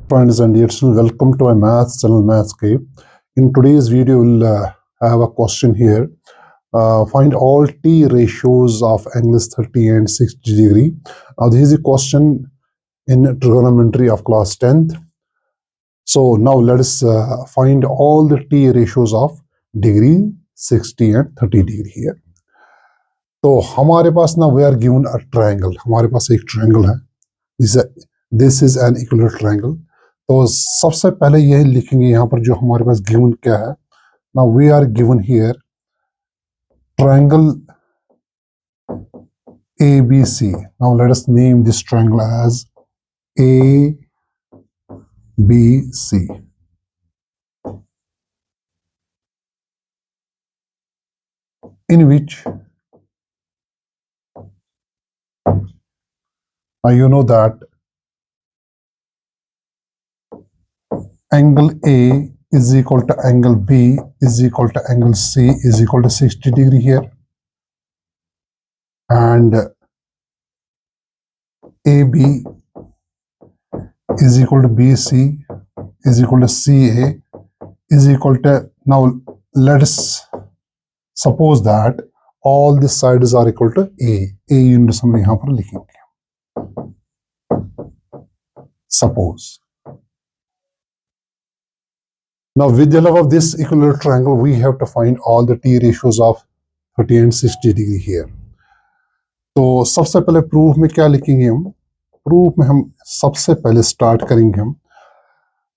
Friends and dear students, welcome to my maths channel Maths Cave. In today's video, we'll have a question here. Find all t ratios of angles 30 and 60 degree. Now, this is a question in trigonometry of class 10th. So now let us find all the t ratios of degree 60 and 30 degree here. तो हमारे पास ना we are given a triangle. हमारे पास एक triangle है. This is an equilateral triangle. तो सबसे पहले यही लिखेंगे यहाँ पर जो हमारे पास गिवन क्या है. Now we are given here triangle ABC. Now let us name this triangle as ABC, in which you know that angle A is equal to angle B is equal to angle C is equal to 60 degree here, and AB is equal to BC is equal to CA is equal to, now let us suppose that all the sides are equal to A units हम यहाँ पर लिखेंगे. Suppose. Now with the help of this equilateral triangle, we have to find all the t ratios of 30 and 60 degree here. तो सबसे पहले proof में क्या लिखेंगे हम? प्रूफ में हम सबसे पहले स्टार्ट करेंगे हम.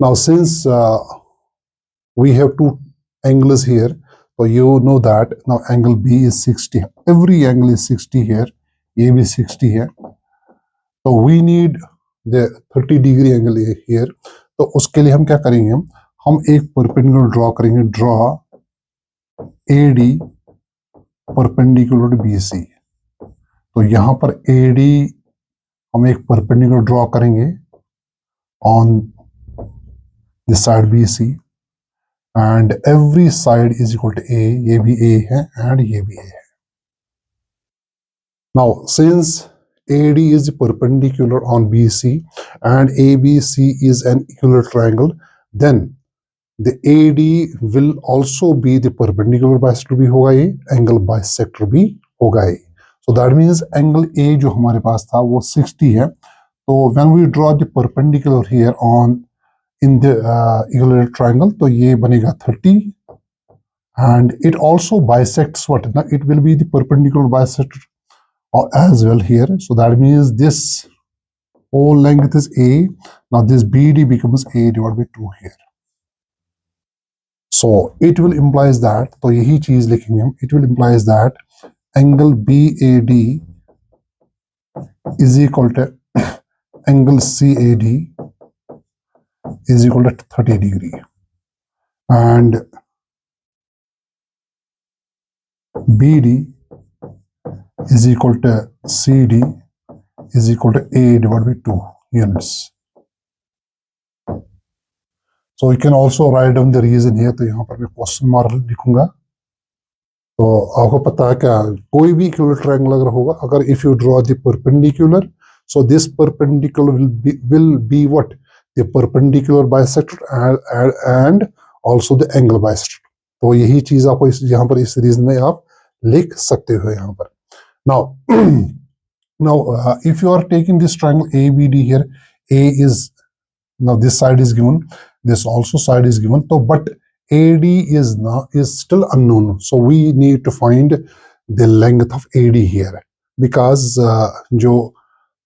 Now since we have two angles here, so you know that now angle B is 60. Every angle is 60 here. A भी 60 है. So we need the 30 degree angle here. तो उसके लिए हम क्या करेंगे? हम एक परपेंडिकुलर ड्रॉ करेंगे. Draw AD perpendicular to BC. तो यहाँ पर AD हम एक परपेंडिकुलर ड्रॉ करेंगे on this side BC, and every side is equal to A. ये भी A है एंड ये भी A है. Now since AD is perpendicular on BC and ABC is an equilateral triangle, then the AD will also be the perpendicular bisector भी होगा, ये angle bisector भी होगा ये. So that means angle A जो हमारे पास था वो 60 है. तो when we draw the perpendicular here on in the equilateral triangle, तो ये बनेगा 30, and it also bisects what? Now it will be the perpendicular bisector as well here. So that means this whole length is A. Now this BD becomes A divided by 2 here. So it will implies that, तो यही चीज लिखेंगे हम, it will implies that angle BAD is equal to angle CAD is equal to 30 degree, and BD is equal to CD is equal to A divided by 2 units. So you can also write down the reason here. तो यहाँ पर मैं question mark लिखूंगा. तो आपको पता है क्या, कोई भी इक्विलैटरल ट्रायंगल अगर होगा, अगर if you draw the perpendicular, so this perpendicular will be what? The perpendicular bisector and also the angle bisector. तो यही चीज आपको यहाँ पर इस रीजन में आप लिख सकते हो यहाँ पर. Now, if you are taking this triangle ABD here, A is, now this side is given, this also side is given. So, but AD is still unknown. So we need to find the length of AD here, because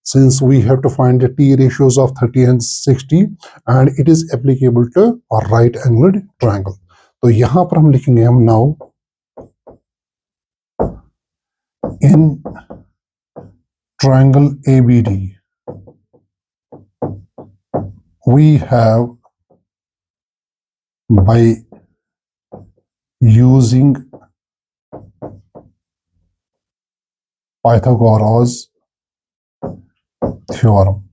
since we have to find the t ratios of 30 and 60, and it is applicable to a right angled triangle. तो यहाँ पर हम लिखेंगे हम now in triangle ABD, we have, by using Pythagoras theorem.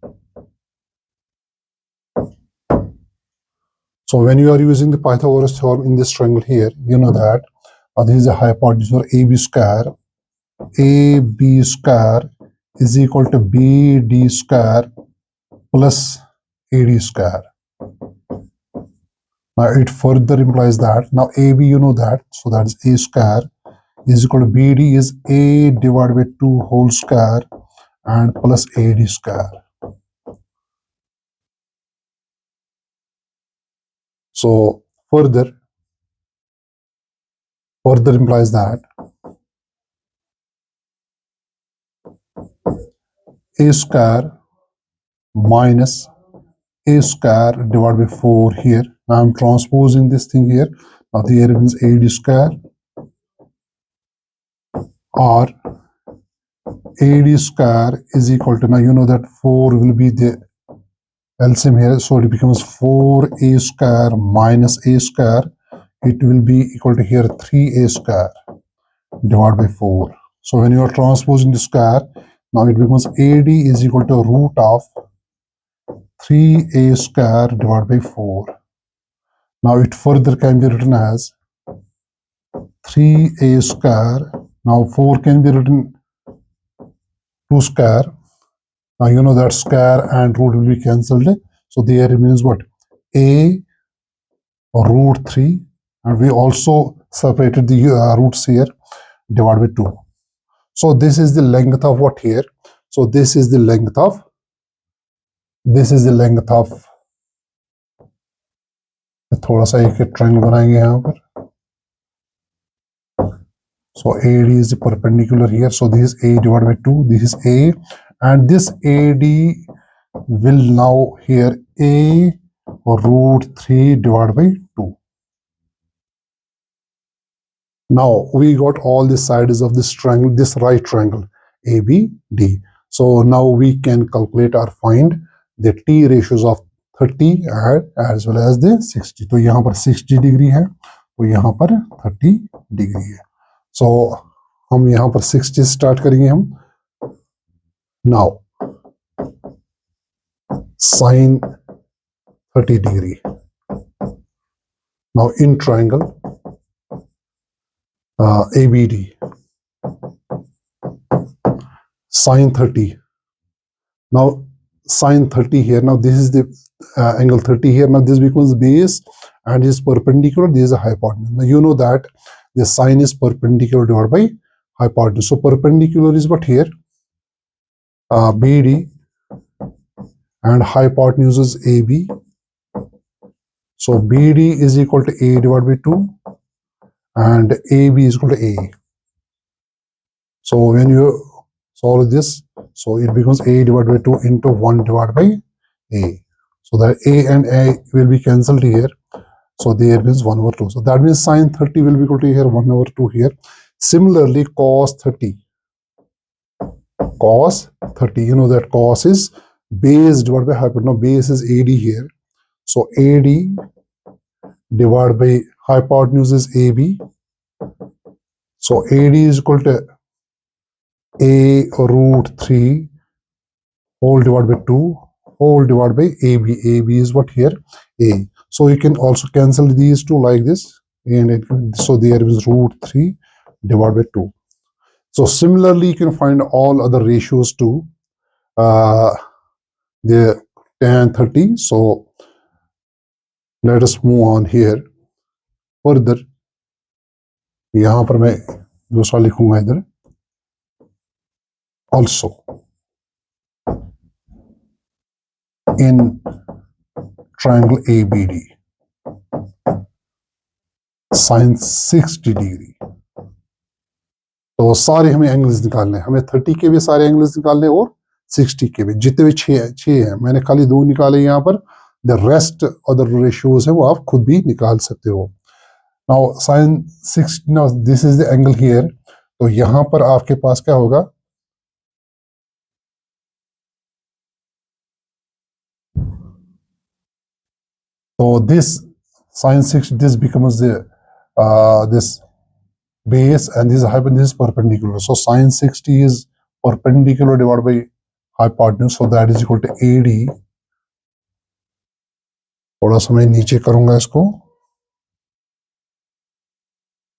So when you are using the Pythagoras theorem in this triangle here, you know that this is a hypotenuse for AB square. AB square is equal to BD square plus AD square. Now it further implies that now AB you know that, so that is A square is equal to BD is A divided by 2 whole square and plus AD square. So further implies that A square minus A square divided by 4 here. Now I'm transposing this thing here. Now the area means AD square or AD square is equal to, now you know that 4 will be the LCM here, so it becomes 4A square minus A square. It will be equal to here 3A square divided by 4. So when you are transposing the square, now it becomes AD is equal to root of 3A square divided by 4. Now it further can be written as 3A square. Now 4 can be written 2 square. Now you know that square and root will be cancelled. So there remains what? A root 3, and we also separated the roots here divided by 2. So this is the length of what here? So this is the length of थोड़ा सा एक triangle बनाएंगे यहाँ पर. So AD is perpendicular here. So this is A divided by 2. This is A, and this AD will now here A root 3 divided by 2. Now we got all the sides of this triangle, this right triangle ABD. So now we can calculate or find the T ratios of 30 as well as the 60. तो यहाँ पर 60 degree है, तो यहाँ पर 30 degree है. So हम यहाँ पर 60 स्टार्ट करेंगे हम. Now sin 30 degree. Now in triangle ABD, sin 30. Now sin 30 here. Now this is the angle 30 here. Now this becomes base and is perpendicular. This is a hypotenuse. Now you know that the sine is perpendicular divided by hypotenuse. So perpendicular is what here? BD, and hypotenuse is AB. So BD is equal to A divided by 2 and AB is equal to A. So when you solve this, so it becomes A divided by 2 into 1 divided by A. So that A and A will be cancelled here. So there is 1 over 2. So that means sin 30 will be equal to here 1 over 2 here. Similarly, cos 30. Cos 30, you know that cos is base divided by hypotenuse. Now base is AD here. So AD divided by hypotenuse is AB. So AD is equal to A root 3 whole divided by 2 whole divided by AB. AB is what here? A. So you can also cancel these two like this, and so there is root 3 divided by 2. So similarly, you can find all other ratios too. The tan 30. So let us move on here further. यहाँ पर मैं दूसरा लिखूंगा इधर. Also in triangle ABD, sin 60 degree. तो सारे हमें angles निकालने हैं. हमें 30 के भी सारे एंगल्स निकालने और 60 के भी. जितने भी 6 हैं, मैंने खाली 2 निकाले यहाँ पर. द रेस्ट अदर रेशियोज है वो आप खुद भी निकाल सकते हो. Now sin 60, now this is the angle here. तो यहाँ पर आपके पास क्या होगा? So this sin 60, this becomes the this base, and this hypotenuse is perpendicular. So sin 60 is perpendicular divided by hypotenuse. So that is equal to AD. थोड़ा सा मैं नीचे करूंगा इसको.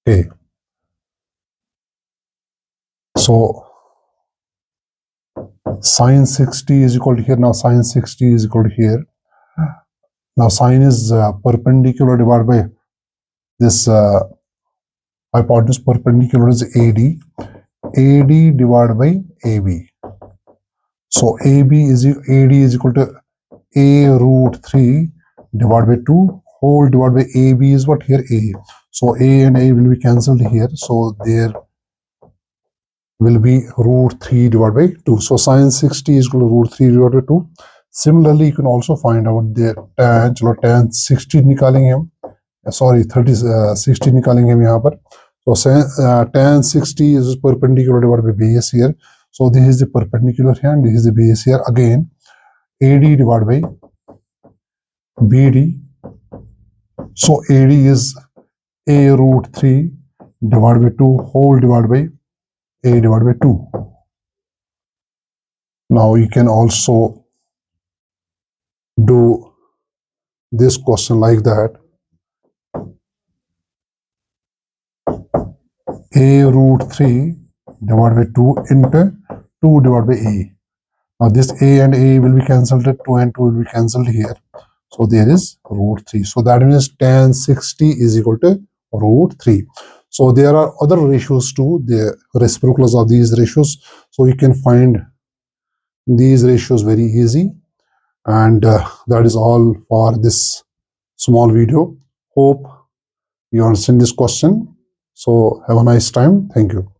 Okay. So sin 60 is equal to here. Now sin 60 is equal to here. Now sine is perpendicular divided by this hypotenuse perpendicular is AD. AD divided by AB. So AD is equal to A root 3 divided by 2 whole divided by AB is what here A. So A and A will be cancelled here. So there will be root 3 divided by 2. So sine 60 is equal to root 3 divided by 2. Similarly, you can also find out the tan, चलो tan 60 निकालेंगे हम, sorry 60 निकालेंगे हम यहाँ पर. So tan 60 is perpendicular divided by base here. So this is the perpendicular here and this is the base here. Again, AD divided by BD. So AD is A root 3 divided by 2 whole divided by A divided by 2. Now you can also do this question like that. A root 3 divided by 2 into 2 divided by A. Now this A and A will be cancelled, 2 and 2 will be cancelled here. So there is root 3. So that means tan 60 is equal to root 3. So there are other ratios too, the reciprocals of these ratios. So you can find these ratios very easy. And that is all for this small video. Hope you understand this question. So have a nice time. Thank you.